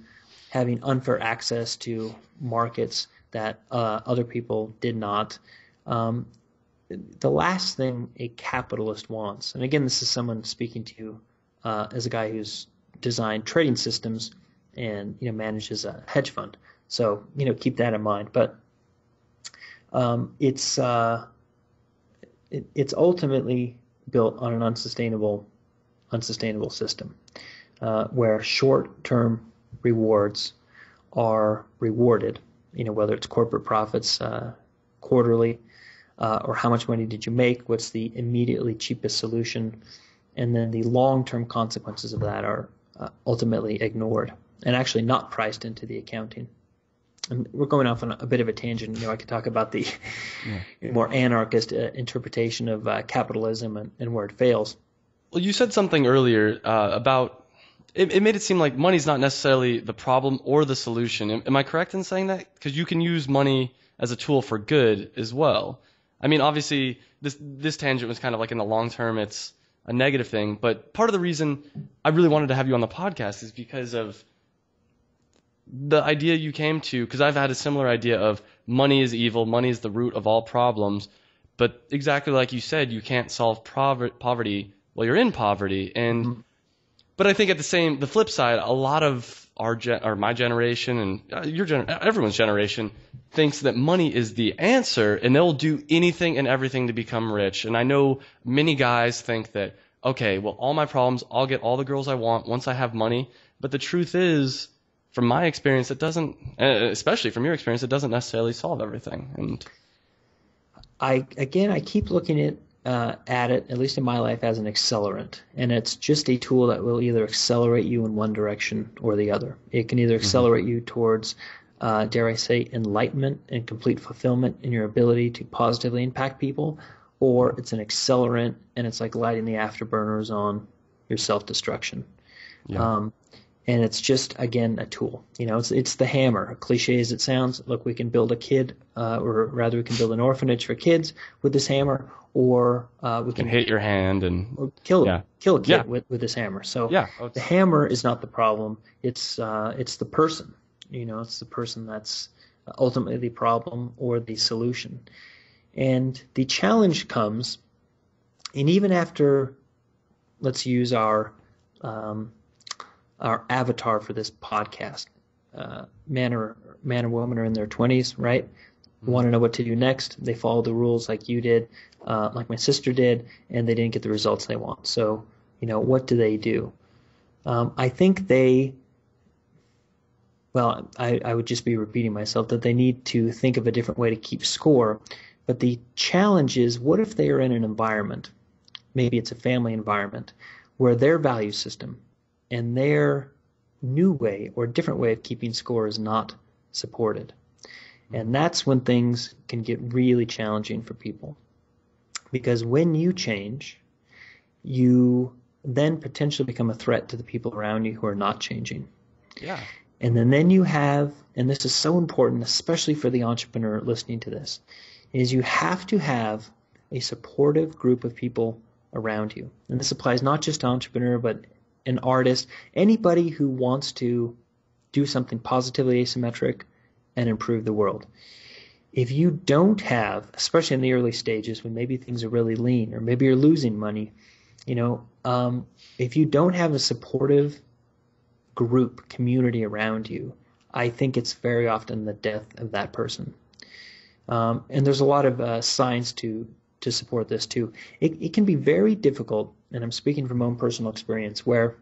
having unfair access to markets that other people did not. The last thing a capitalist wants, and again, this is someone speaking to you as a guy who's designed trading systems and manages a hedge fund. So keep that in mind. But it's ultimately built on an unsustainable system where short-term rewards are rewarded. Whether it's corporate profits quarterly, or how much money did you make? What's the immediately cheapest solution? And then the long-term consequences of that are ultimately ignored and actually not priced into the accounting. And we're going off on a bit of a tangent. I could talk about the more anarchist interpretation of capitalism and where it fails. Well, you said something earlier about it made it seem like money's not necessarily the problem or the solution. Am I correct in saying that? Because you can use money as a tool for good as well. I mean, obviously, this tangent was kind of like in the long term, it's a negative thing. But part of the reason I really wanted to have you on the podcast is because of the idea you came to, because I've had a similar idea of money is evil, money is the root of all problems. But exactly like you said, you can't solve poverty while you're in poverty. And But I think at the flip side, a lot of my generation and everyone's generation thinks that money is the answer, and they'll do anything and everything to become rich. And I know many guys think that, okay, well, all my problems, I'll get all the girls I want once I have money. But the truth is, from my experience, it doesn't, especially from your experience, it doesn't necessarily solve everything. And I keep looking at it, at least in my life, as an accelerant. And it's just a tool that will either accelerate you in one direction or the other. It can either accelerate you towards, dare I say, enlightenment and complete fulfillment in your ability to positively impact people, or it's an accelerant and it's like lighting the afterburners on your self-destruction. Yeah. And it's just, again, a tool. It's the hammer. Cliche as it sounds, look, we can build a kid, or rather we can build an orphanage for kids with this hammer, or we can hit your hand and kill a kid with this hammer. So the hammer is not the problem. It's the person. It's the person that's ultimately the problem or the solution. And the challenge comes, and even after, let's use our avatar for this podcast, man or woman are in their 20s, right? Want to know what to do next. They follow the rules like you did, like my sister did, and they didn't get the results they want. So, what do they do? I think I would just be repeating myself that they need to think of a different way to keep score. But the challenge is, what if they are in an environment, maybe it's a family environment, where their value system and their new way or different way of keeping score is not supported. And that's when things can get really challenging for people. Because when you change, you then potentially become a threat to the people around you who are not changing. Yeah. And then you have, and this is so important, especially for the entrepreneur listening to this, is you have to have a supportive group of people around you. And this applies not just to entrepreneur, but an artist, anybody who wants to do something positively asymmetric and improve the world. If you don't have, especially in the early stages when maybe things are really lean or maybe you're losing money, if you don't have a supportive group, community around you, I think it's very often the death of that person. And there's a lot of science to support this too. It can be very difficult, and I'm speaking from my own personal experience, where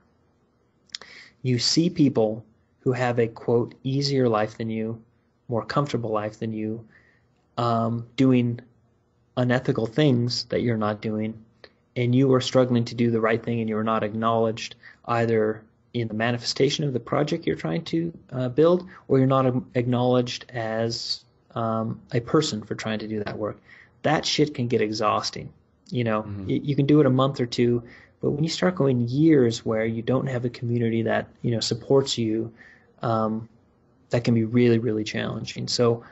you see people who have a, quote, easier life than you, more comfortable life than you, doing unethical things that you're not doing, and you are struggling to do the right thing and you are not acknowledged either in the manifestation of the project you're trying to build, or you're not acknowledged as a person for trying to do that work. That shit can get exhausting. You can do it a month or two, but when you start going years where you don't have a community that, supports you, that can be really, really challenging. So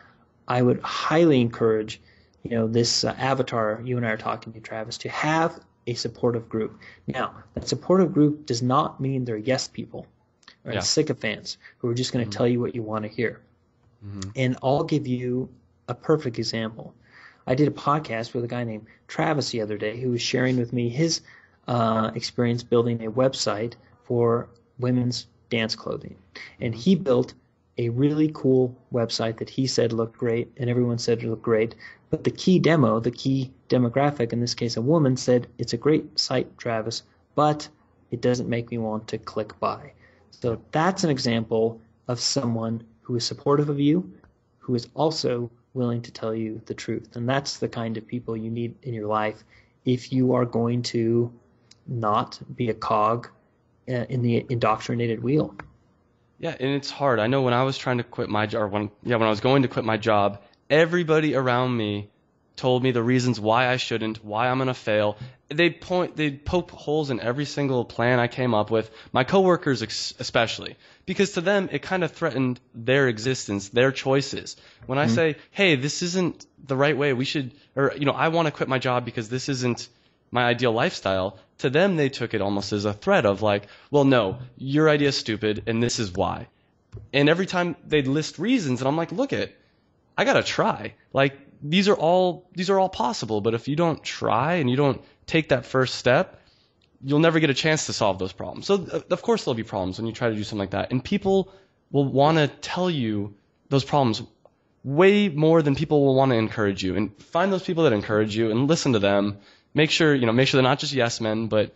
I would highly encourage, this avatar you and I are talking to, Travis, to have a supportive group. Now, that supportive group does not mean they're yes people or sycophants who are just going to tell you what you want to hear. And I'll give you a perfect example. I did a podcast with a guy named Travis the other day who was sharing with me his experience building a website for women's dance clothing. And he built a really cool website that he said looked great, and everyone said it looked great. But the key demographic, in this case a woman, said, "It's a great site, Travis, but it doesn't make me want to click buy." So that's an example of someone who is supportive of you, who is also willing to tell you the truth. And that's the kind of people you need in your life if you are going to not be a cog in the indoctrinated wheel. Yeah, and it's hard. I know when I was trying to quit my job, when I was going to quit my job, everybody around me told me the reasons why I shouldn't, why I'm gonna fail. They'd poke holes in every single plan I came up with. My coworkers especially, because to them it kind of threatened their existence, their choices. When I say, "Hey, this isn't the right way. We should," or I want to quit my job because this isn't my ideal lifestyle, to them they took it almost as a threat of like, "Well, no, your idea is stupid and this is why." And every time they'd list reasons, and I'm like, "Look I gotta try. Like these are all possible, but if you don't try and you don't take that first step, you'll never get a chance to solve those problems." So of course there'll be problems when you try to do something like that, and people will want to tell you those problems way more than people will want to encourage you. And find those people that encourage you and listen to them. Make sure they're not just yes men, but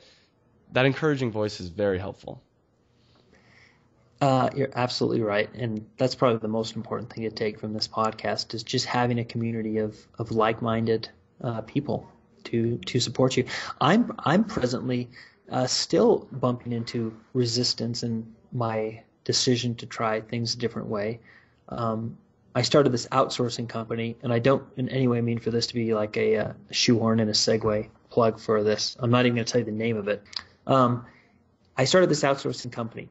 that encouraging voice is very helpful. You're absolutely right, and that's probably the most important thing to take from this podcast is just having a community of like-minded people to support you. I'm presently still bumping into resistance in my decision to try things a different way. I started this outsourcing company, and I don't in any way mean for this to be like a shoehorn and a segue plug for this. I'm not even going to tell you the name of it. I started this outsourcing company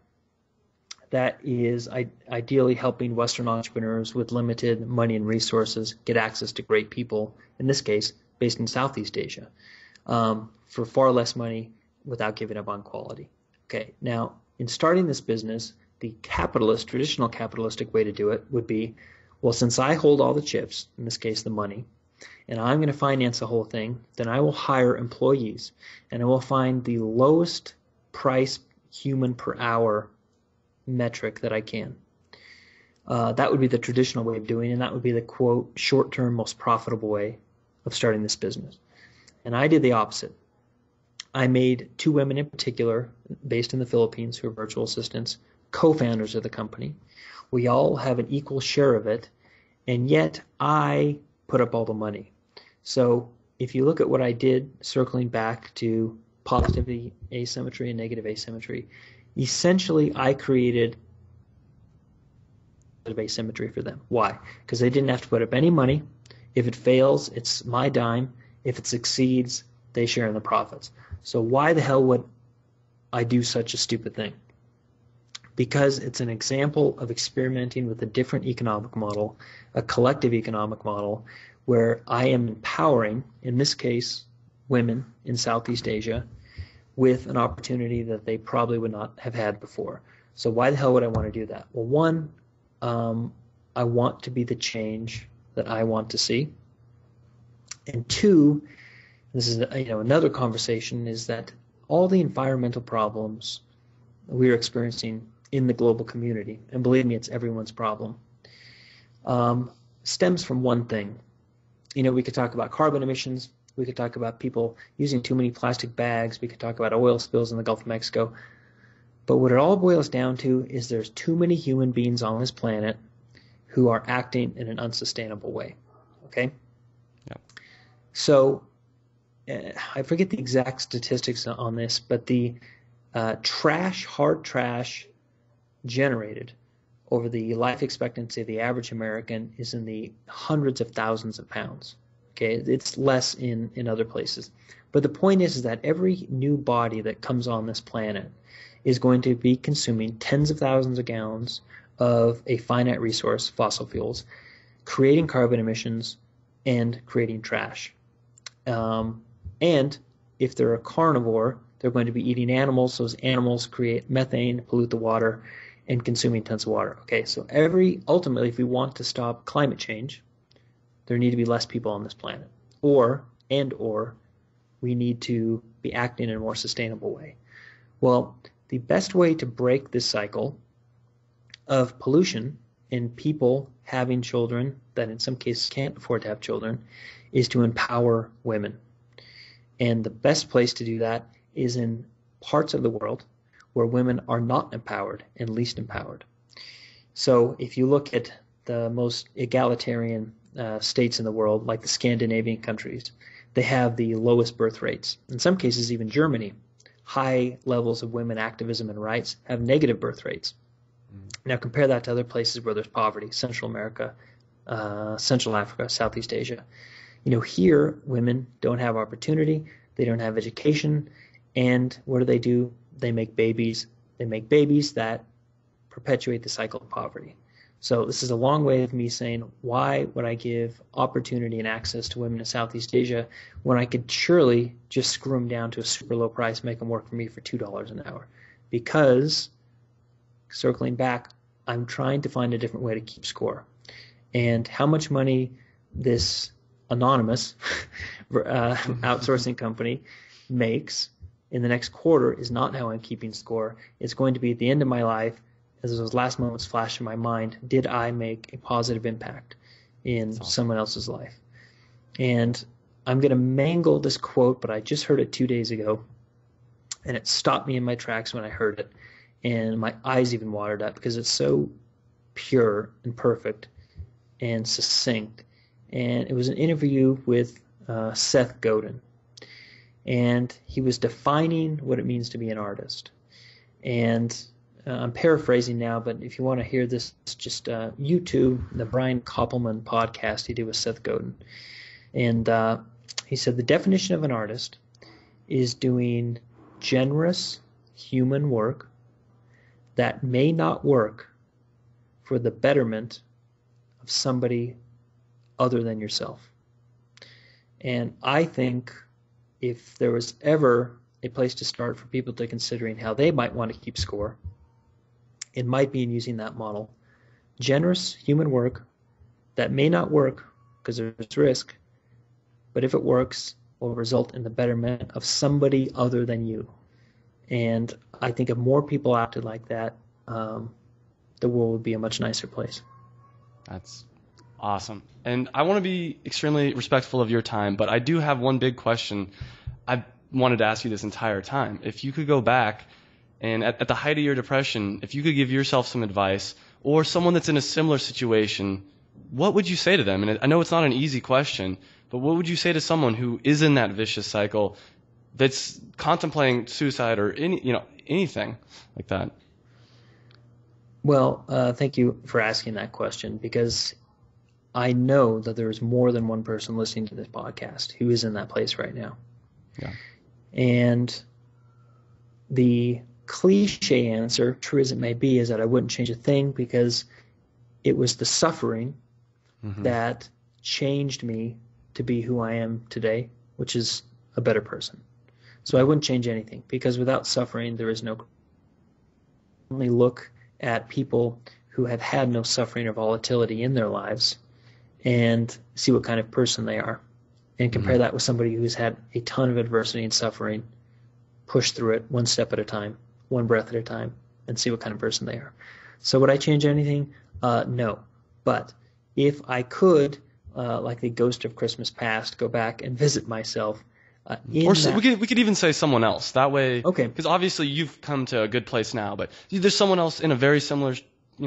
that is ideally helping Western entrepreneurs with limited money and resources get access to great people, in this case, based in Southeast Asia, for far less money without giving up on quality. Okay, now, in starting this business, the traditional capitalistic way to do it would be, well, since I hold all the chips, in this case the money, and I'm going to finance the whole thing, then I will hire employees, and I will find the lowest price human per hour metric that I can. That would be the traditional way of doing it, and that would be the, quote, short-term, most profitable way of starting this business. And I did the opposite. I made two women in particular, based in the Philippines, who are virtual assistants, co-founders of the company. We all have an equal share of it, and yet I put up all the money. So if you look at what I did, circling back to positivity asymmetry and negative asymmetry, essentially I created asymmetry for them. Why? Because they didn't have to put up any money. If it fails, it's my dime. If it succeeds, they share in the profits. So why the hell would I do such a stupid thing? Because it's an example of experimenting with a different economic model, a collective economic model, where I am empowering, in this case, women in Southeast Asia with an opportunity that they probably would not have had before. So why the hell would I want to do that? Well, one, I want to be the change that I want to see. And two, this is another conversation, is that all the environmental problems we're experiencing in the global community, and believe me, it's everyone's problem, stems from one thing. We could talk about carbon emissions. We could talk about people using too many plastic bags. We could talk about oil spills in the Gulf of Mexico. But what it all boils down to is there's too many human beings on this planet who are acting in an unsustainable way. Okay? Yep. So I forget the exact statistics on this, but the hard trash generated over the life expectancy of the average American is in the hundreds of thousands of pounds. Okay, it's less in other places. But the point is that every new body that comes on this planet is going to be consuming tens of thousands of gallons of a finite resource, fossil fuels, creating carbon emissions and creating trash. And if they're a carnivore, they're going to be eating animals. Those animals create methane, pollute the water, and consuming tons of water. Okay, so ultimately, if we want to stop climate change, there need to be less people on this planet. Or we need to be acting in a more sustainable way. Well, the best way to break this cycle of pollution and people having children that in some cases can't afford to have children is to empower women. And the best place to do that is in parts of the world where women are not empowered and least empowered. So if you look at the most egalitarian states in the world, like the Scandinavian countries, they have the lowest birth rates. In some cases, even Germany, high levels of women activism and rights have negative birth rates. Now compare that to other places where there's poverty, Central America, Central Africa, Southeast Asia. Here women don't have opportunity, they don't have education, and what do? They make babies. They make babies that perpetuate the cycle of poverty. So this is a long way of me saying, why would I give opportunity and access to women in Southeast Asia when I could surely just screw them down to a super low price, make them work for me for $2 an hour? Because, circling back, I'm trying to find a different way to keep score. And how much money this anonymous outsourcing company makes in the next quarter is not how I'm keeping score. It's going to be at the end of my life, as those last moments flash in my mind, did I make a positive impact in someone else's life? And I'm going to mangle this quote, but I just heard it 2 days ago, and it stopped me in my tracks when I heard it, and my eyes even watered up because it's so pure and perfect and succinct. And it was an interview with Seth Godin, and he was defining what it means to be an artist. And I'm paraphrasing now, but if you want to hear this, just YouTube the Brian Koppelman podcast he did with Seth Godin. And he said the definition of an artist is doing generous human work that may not work for the betterment of somebody other than yourself. And I think if there was ever a place to start for people to considering how they might want to keep score, it might be in using that model. Generous human work that may not work because there's risk, but if it works, will result in the betterment of somebody other than you. And I think if more people acted like that, the world would be a much nicer place. That's awesome. And I want to be extremely respectful of your time, but I do have one big question. I've wanted to ask you this entire time. If you could go back and at the height of your depression, if you could give yourself some advice or someone that's in a similar situation, what would you say to them? And I know it's not an easy question, but what would you say to someone who is in that vicious cycle that's contemplating suicide or anything like that? Well, thank you for asking that question, because I know that there is more than one person listening to this podcast who is in that place right now. Yeah. And the cliche answer, true as it may be, is that I wouldn't change a thing because it was the suffering that changed me to be who I am today, which is a better person. So I wouldn't change anything, because without suffering, there is no. Only look at people who have had no suffering or volatility in their lives and see what kind of person they are, and compare that with somebody who's had a ton of adversity and suffering, push through it one step at a time, one breath at a time, and see what kind of person they are. So would I change anything? No. But if I could, like the ghost of Christmas past, go back and visit myself. We could even say someone else. That way, okay. Because obviously you've come to a good place now, but there's someone else in a very similar,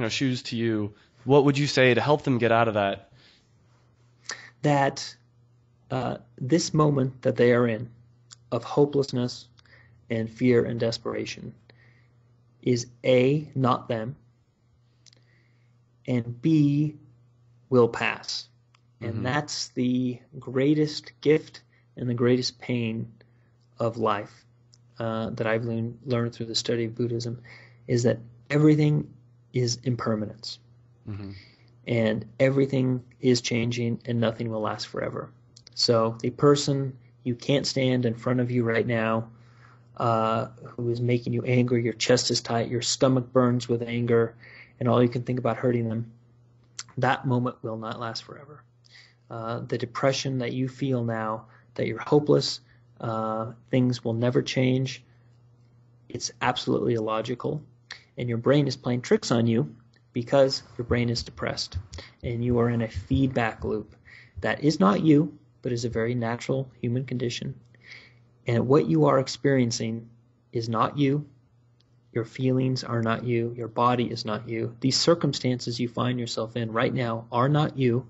shoes to you. What would you say to help them get out of that? That this moment that they are in, of hopelessness and fear and desperation, is A, not them, and B, will pass. And that's the greatest gift and the greatest pain of life that I've learned through the study of Buddhism, is that everything is impermanence. And everything is changing and nothing will last forever. So the person you can't stand in front of you right now, who is making you angry, your chest is tight, your stomach burns with anger, and all you can think about hurting them, that moment will not last forever. The depression that you feel now, that you're hopeless, things will never change, it's absolutely illogical. And your brain is playing tricks on you because your brain is depressed. And you are in a feedback loop that is not you, but is a very natural human condition. And what you are experiencing is not you. Your feelings are not you. Your body is not you. These circumstances you find yourself in right now are not you,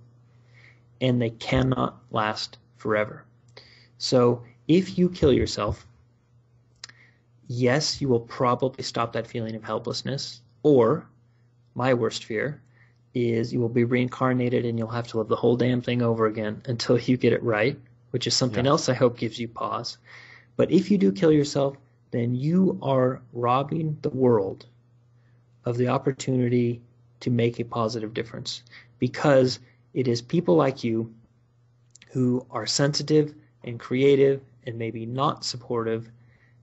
and they cannot last forever. So if you kill yourself, yes, you will probably stop that feeling of helplessness, or my worst fear is you will be reincarnated and you'll have to live the whole damn thing over again until you get it right, which is something else I hope gives you pause. But if you do kill yourself, then you are robbing the world of the opportunity to make a positive difference, because it is people like you who are sensitive and creative and maybe not supportive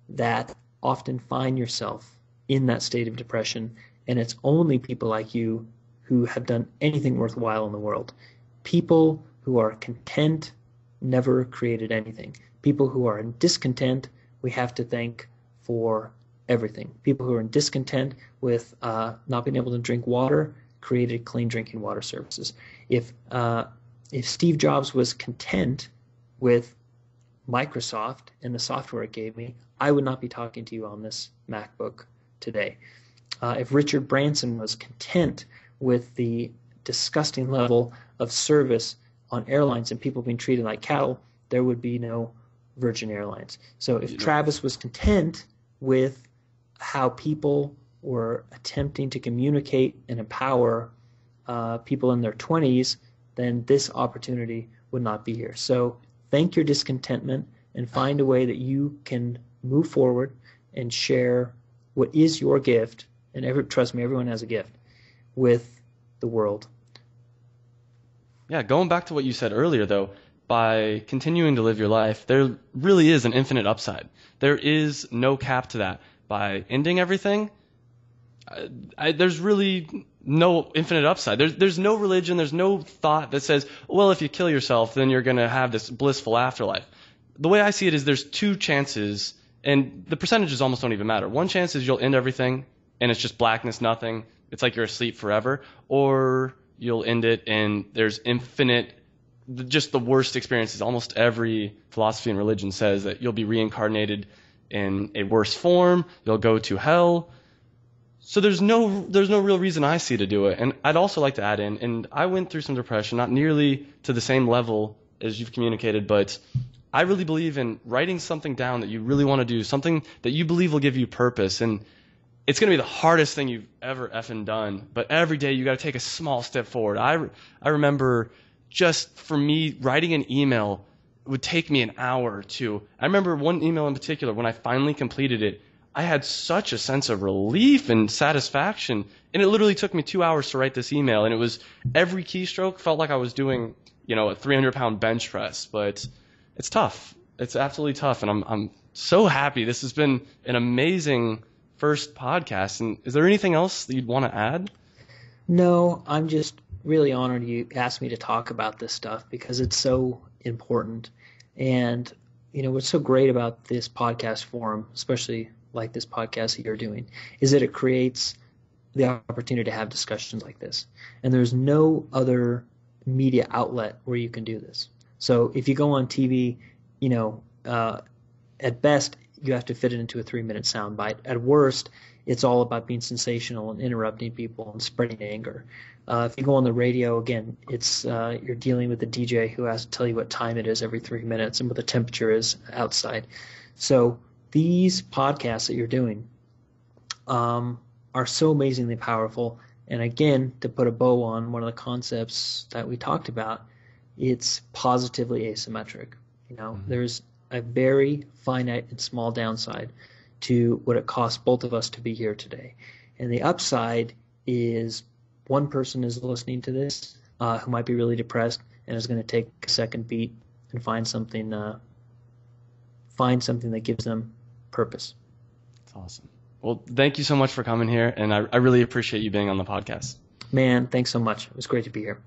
that often find yourself in that state of depression. And it's only people like you who have done anything worthwhile in the world. People who are content never created anything. People who are in discontent, we have to thank for everything. People who are in discontent with not being able to drink water created clean drinking water services. If Steve Jobs was content with Microsoft and the software it gave me, I would not be talking to you on this MacBook today. If Richard Branson was content with the disgusting level of service on airlines and people being treated like cattle, there would be no Virgin Airlines. So if Travis was content with how people were attempting to communicate and empower people in their 20s, then this opportunity would not be here. So thank your discontentment and find a way that you can move forward and share what is your gift, and trust me, everyone has a gift, with the world. Yeah, going back to what you said earlier, though, by continuing to live your life, there really is an infinite upside. There is no cap to that. By ending everything, there's really no infinite upside. There's no religion, there's no thought that says, well, if you kill yourself, then you're going to have this blissful afterlife. The way I see it is there's two chances, and the percentages almost don't even matter. One chance is you'll end everything, and it's just blackness, nothing. It's like you're asleep forever. Or you'll end it, and there's infinite, just the worst experiences. Almost every philosophy and religion says that you'll be reincarnated in a worse form. You'll go to hell. So there's no real reason I see to do it. And I'd also like to add in, and I went through some depression, not nearly to the same level as you've communicated, but I really believe in writing something down that you really want to do, something that you believe will give you purpose. And it's going to be the hardest thing you've ever effing done, but every day you got to take a small step forward. I remember just for me, writing an email would take me an hour or two. I remember one email in particular, when I finally completed it, I had such a sense of relief and satisfaction, and it literally took me 2 hours to write this email, and it was every keystroke felt like I was doing, a 300-pound bench press, but it's tough. It's absolutely tough, and I'm so happy. This has been an amazing first podcast. And is there anything else that you'd want to add? No, I'm just really honored you asked me to talk about this stuff because it's so important. And, what's so great about this podcast forum, especially like this podcast that you're doing, is that it creates the opportunity to have discussions like this. And there's no other media outlet where you can do this. So if you go on TV, at best, you have to fit it into a 3-minute soundbite. At worst, it's all about being sensational and interrupting people and spreading anger. If you go on the radio, again, it's you're dealing with a DJ who has to tell you what time it is every 3 minutes and what the temperature is outside. So these podcasts that you're doing are so amazingly powerful. And again, to put a bow on one of the concepts that we talked about, it's positively asymmetric. There's a very finite and small downside to what it costs both of us to be here today. And the upside is one person is listening to this who might be really depressed and is going to take a second beat and find something that gives them purpose. That's awesome. Well, thank you so much for coming here, and I really appreciate you being on the podcast. Man, thanks so much. It was great to be here.